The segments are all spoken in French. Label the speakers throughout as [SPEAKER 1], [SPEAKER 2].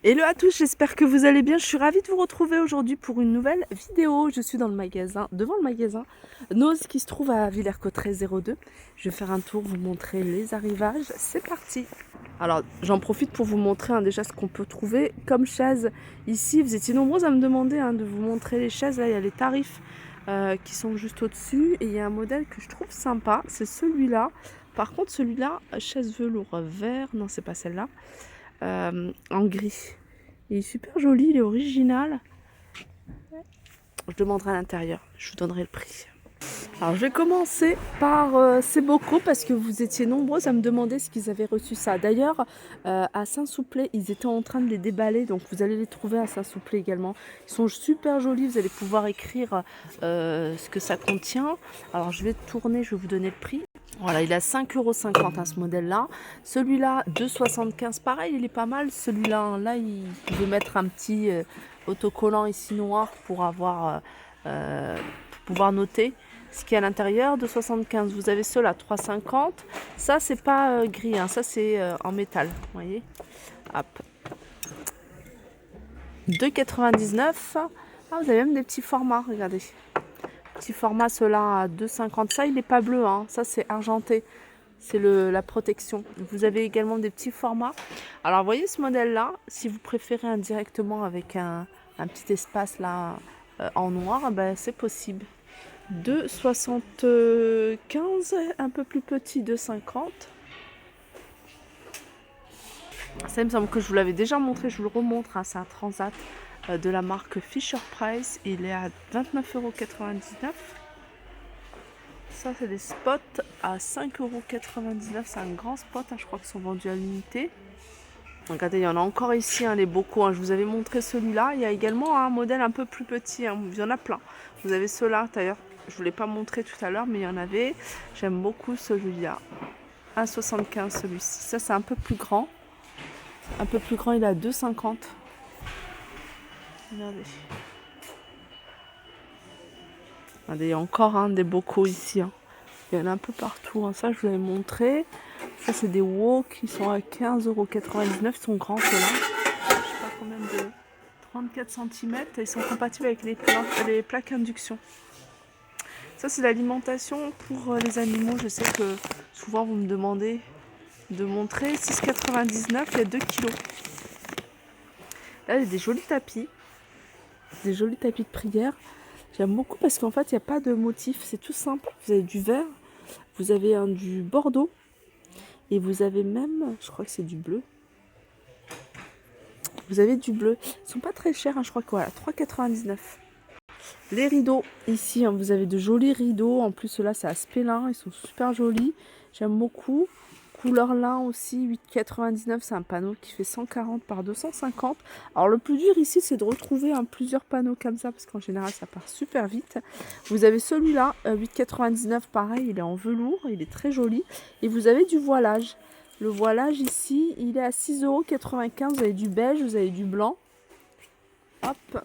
[SPEAKER 1] Hello à tous, j'espère que vous allez bien. Je suis ravie de vous retrouver aujourd'hui pour une nouvelle vidéo. Je suis dans le magasin, devant le magasin Nose qui se trouve à Villers-Cotterêts 02. Je vais faire un tour, vous montrer les arrivages. C'est parti. Alors j'en profite pour vous montrer déjà ce qu'on peut trouver comme chaise ici. Vous étiez nombreux à me demander de vous montrer les chaises. Là il y a les tarifs qui sont juste au-dessus. Et il y a un modèle que je trouve sympa, c'est celui-là. Par contre celui-là, chaise velours vert, non c'est pas celle-là. En gris. Il est super joli, il est original. Je demanderai à l'intérieur, je vous donnerai le prix. Alors je vais commencer par ces bocaux parce que vous étiez nombreux à me demander ce qu'ils avaient reçu ça. D'ailleurs, à Saint-Souplé, ils étaient en train de les déballer, donc vous allez les trouver à Saint-Souplé également. Ils sont super jolis, vous allez pouvoir écrire ce que ça contient. Alors je vais tourner, je vais vous donner le prix. Voilà, il a 5,50 € ce modèle-là. Celui-là, 2,75 €. Pareil, il est pas mal. Celui-là, il veut mettre un petit autocollant ici noir pour pour pouvoir noter ce qu'il y a à l'intérieur. 2,75 €. Vous avez ceux-là, 3,50 €. Ça, c'est pas gris, ça c'est en métal. Vous voyez? Hop. 2,99 €. Ah, vous avez même des petits formats, regardez. Petit format, ceux-là à 2,50 €. Ça, il n'est pas bleu, ça c'est argenté. C'est la protection. Vous avez également des petits formats. Alors, vous voyez ce modèle-là, si vous préférez indirectement avec un petit espace là en noir, ben, c'est possible. 2,75 €, un peu plus petit, 2,50 €. Ça, il me semble que je vous l'avais déjà montré, je vous le remontre. C'est un transat de la marque Fisher Price. Il est à 29,99 €. Ça, c'est des spots à 5,99 €. C'est un grand spot, je crois qu'ils sont vendus à l'unité. Regardez, il y en a encore ici, les bocaux. Je vous avais montré celui-là. Il y a également un modèle un peu plus petit. Il y en a plein. Vous avez ceux-là, d'ailleurs. Je ne vous l'ai pas montré tout à l'heure, mais il y en avait. J'aime beaucoup celui-là. 1,75 € celui-ci. Ça, c'est un peu plus grand. Un peu plus grand, il est à 2,50 €. Regardez. Regardez, il y a encore des bocaux ici. Il y en a un peu partout. Ça, je vous l'avais montré. Ça, c'est des woks qui sont à 15,99 €. Ils sont grands, ceux-là. Je sais pas combien de... 34 cm. Ils sont compatibles avec les plaques induction. Ça, c'est l'alimentation pour les animaux. Je sais que souvent, vous me demandez de montrer. 6,99 €, il y a 2 kg. Là, il y a des jolis tapis. Des jolis tapis de prière. J'aime beaucoup parce qu'en fait, il n'y a pas de motif. C'est tout simple. Vous avez du vert. Vous avez du bordeaux. Et vous avez même, je crois que c'est du bleu. Vous avez du bleu. Ils sont pas très chers, je crois que voilà, 3,99 €. Les rideaux, ici, vous avez de jolis rideaux. En plus, ceux-là, c'est à Spélin. Ils sont super jolis. J'aime beaucoup. Couleur lin aussi, 8,99 €. C'est un panneau qui fait 140 par 250. Alors, le plus dur ici, c'est de retrouver plusieurs panneaux comme ça, parce qu'en général, ça part super vite. Vous avez celui-là, 8,99 €. Pareil, il est en velours. Il est très joli. Et vous avez du voilage. Le voilage ici, il est à 6,95 €. Vous avez du beige, vous avez du blanc. Hop.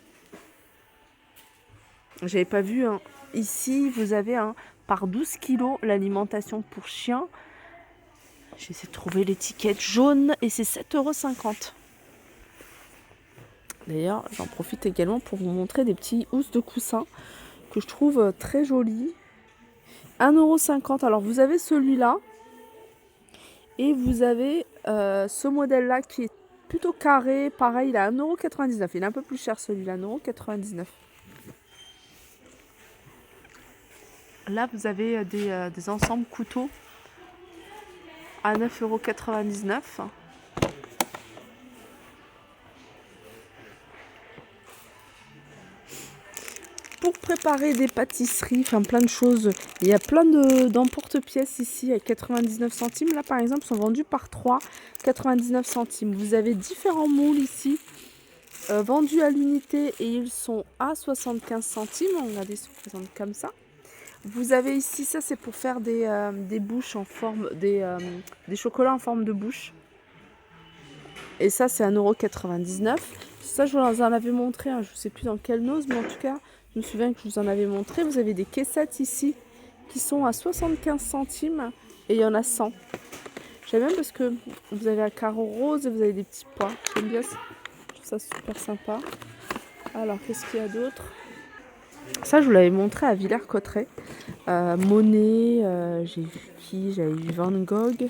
[SPEAKER 1] J'avais pas vu. Ici, vous avez par 12 kg l'alimentation pour chien. J'essaie de trouver l'étiquette jaune et c'est 7,50 €. D'ailleurs, j'en profite également pour vous montrer des petits housses de coussin que je trouve très jolis. 1,50 €. Alors, vous avez celui-là. Et vous avez ce modèle-là qui est plutôt carré. Pareil, il est à 1,99 €. Il est un peu plus cher celui-là, 1,99 €. Là, vous avez des ensembles couteaux à 9,99 €. Pour préparer des pâtisseries, enfin plein de choses, il y a plein d'emporte-pièces ici à 99 centimes. Là, par exemple, sont vendus par 3, 99 centimes. Vous avez différents moules ici, vendus à l'unité et ils sont à 75 centimes. Regardez, ils se présentent comme ça. Vous avez ici, ça c'est pour faire des bouches en forme, des chocolats en forme de bouche. Et ça c'est 1,99 €. Ça je vous en avais montré, je ne sais plus dans quelle Nose, mais en tout cas, je me souviens que je vous en avais montré. Vous avez des caissettes ici qui sont à 75 centimes et il y en a 100. J'aime bien parce que vous avez un carreau rose et vous avez des petits pois. J'aime bien ça. trouve ça super sympa. Alors, qu'est-ce qu'il y a d'autre? Ça, je vous l'avais montré à Villers-Cotterêts. Monet, j'ai vu qui? J'avais vu Van Gogh.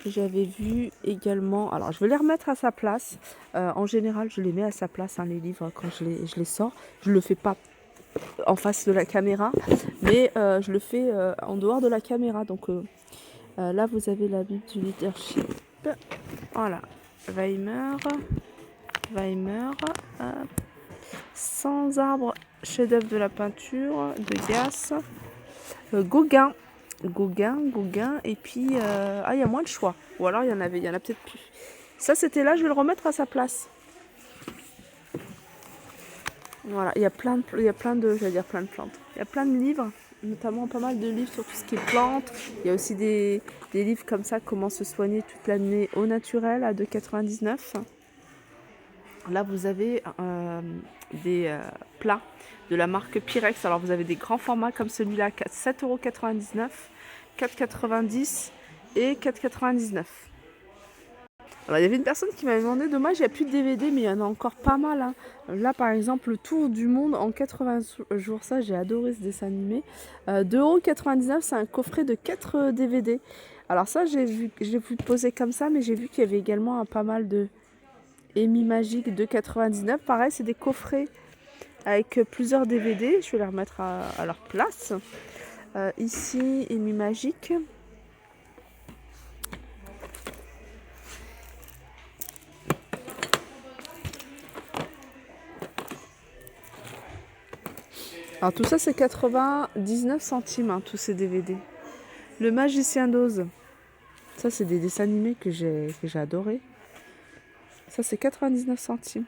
[SPEAKER 1] J'avais vu également... Alors, je vais les remettre à sa place. En général, je les mets à sa place, hein, les livres, quand je les sors. Je ne le fais pas en face de la caméra, mais je le fais en dehors de la caméra. Donc là, vous avez la Bible du leadership. Voilà. Weimar. Sans arbre, chef-d'œuvre de la peinture, de Gasse. Gauguin. Et puis, il y a moins de choix. Ou alors, il y en a peut-être plus. Ça, c'était là, je vais le remettre à sa place. Voilà, il y a plein de plantes. Il y a plein de livres, notamment pas mal de livres sur tout ce qui est plantes. Il y a aussi des livres comme ça, comment se soigner toute l'année au naturel à 2,99 €. Là, vous avez des plats de la marque Pyrex. Alors, vous avez des grands formats comme celui-là, 7,99 €, 4,90 € et 4,99 €. Alors, il y avait une personne qui m'avait demandé, dommage, il n'y a plus de DVD, mais il y en a encore pas mal. Hein. Là, par exemple, le Tour du monde en 80 jours, ça, j'ai adoré ce dessin animé. 2,99 €, c'est un coffret de 4 DVD. Alors ça, j'ai vu poser comme ça, mais j'ai vu qu'il y avait également pas mal de Amy Magique 2,99 €. Pareil, c'est des coffrets avec plusieurs DVD. Je vais les remettre à leur place. Ici, Amy Magique. Alors tout ça, c'est 99 centimes, hein, tous ces DVD. Le Magicien d'Oz. Ça, c'est des dessins animés que j'ai adoré. Ça, c'est 99 centimes.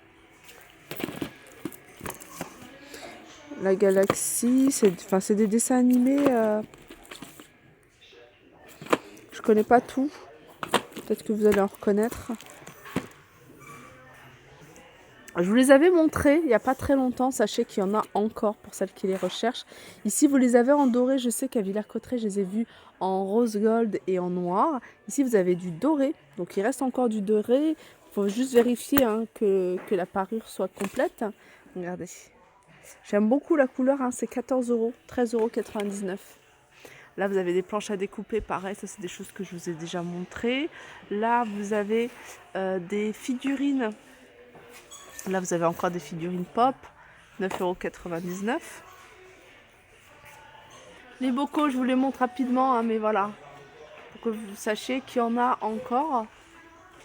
[SPEAKER 1] La Galaxie, c'est des dessins animés. Je connais pas tout. Peut-être que vous allez en reconnaître. Je vous les avais montrés il n'y a pas très longtemps. Sachez qu'il y en a encore pour celles qui les recherchent. Ici, vous les avez en doré. Je sais qu'à Villers-Cotterêts, je les ai vus en rose gold et en noir. Ici, vous avez du doré. Donc, il reste encore du doré. Il faut juste vérifier, hein, que la parure soit complète. Regardez. J'aime beaucoup la couleur. Hein, c'est 14 €, 13,99 €. Là, vous avez des planches à découper. Pareil, ça, c'est des choses que je vous ai déjà montrées. Là, vous avez des figurines. Là, vous avez encore des figurines pop, 9,99 €. Les bocaux, je vous les montre rapidement, hein, mais voilà, pour que vous sachiez qu'il y en a encore.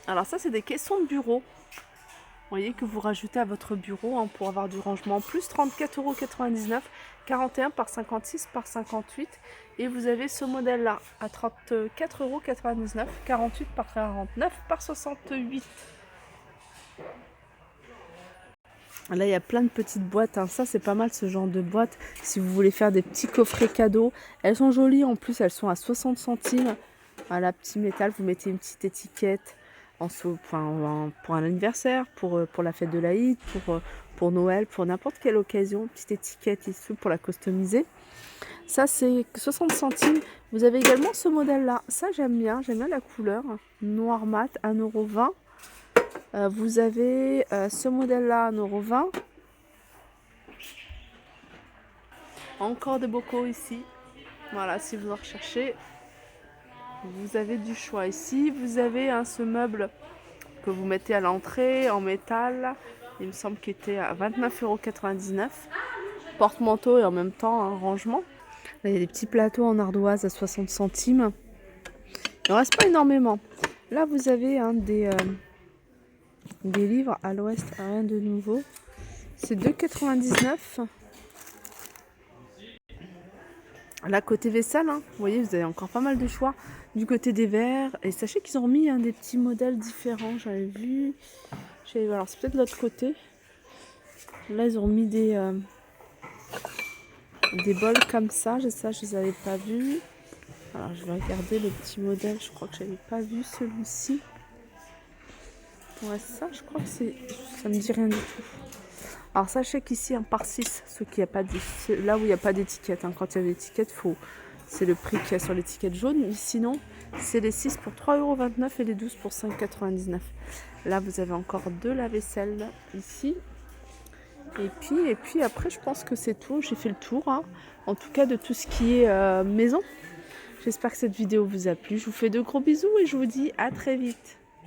[SPEAKER 1] Alors ça, c'est des caissons de bureau. Vous voyez que vous rajoutez à votre bureau, hein, pour avoir du rangement en plus, 34,99 €, 41 par 56 par 58. Et vous avez ce modèle-là à 34,99 €, 48 par 49 par 68. Là, il y a plein de petites boîtes. Hein. Ça, c'est pas mal ce genre de boîte. Si vous voulez faire des petits coffrets cadeaux. Elles sont jolies. En plus, elles sont à 60 centimes. Voilà, petit métal. Vous mettez une petite étiquette pour un anniversaire, pour la fête de l'Aïd, pour Noël, pour n'importe quelle occasion. Petite étiquette ici pour la customiser. Ça, c'est 60 centimes. Vous avez également ce modèle-là. Ça, j'aime bien. J'aime bien la couleur. Noir mat, 1,20 €. Vous avez ce modèle-là, 1,20 €. Encore des bocaux ici. Voilà, si vous en recherchez, vous avez du choix ici. Vous avez ce meuble que vous mettez à l'entrée en métal. Il me semble qu'il était à 29,99 €. Porte-manteau et en même temps un rangement. Là, il y a des petits plateaux en ardoise à 60 centimes. Il n'en reste pas énormément. Là, vous avez des livres à l'ouest, rien de nouveau. C'est 2,99 €. Là, côté vaisselle, hein, vous voyez, vous avez encore pas mal de choix du côté des verres. Et sachez qu'ils ont remis des petits modèles différents. J'avais vu. Alors, c'est peut-être de l'autre côté. Là, ils ont remis des bols comme ça. Ça, je les avais pas vus. Alors, je vais regarder le petit modèle. Je crois que j'avais pas vu celui-ci. Ouais, ça, je crois que ça me dit rien du tout. Alors, sachez qu'ici, par 6, là où il n'y a pas d'étiquette. Hein, quand il y a l'étiquette, c'est le prix qu'il y a sur l'étiquette jaune. Mais sinon, c'est les 6 pour 3,29 € et les 12 pour 5,99 €. Là, vous avez encore de la vaisselle ici. Et puis après, je pense que c'est tout. J'ai fait le tour, hein. En tout cas, de tout ce qui est maison. J'espère que cette vidéo vous a plu. Je vous fais de gros bisous et je vous dis à très vite.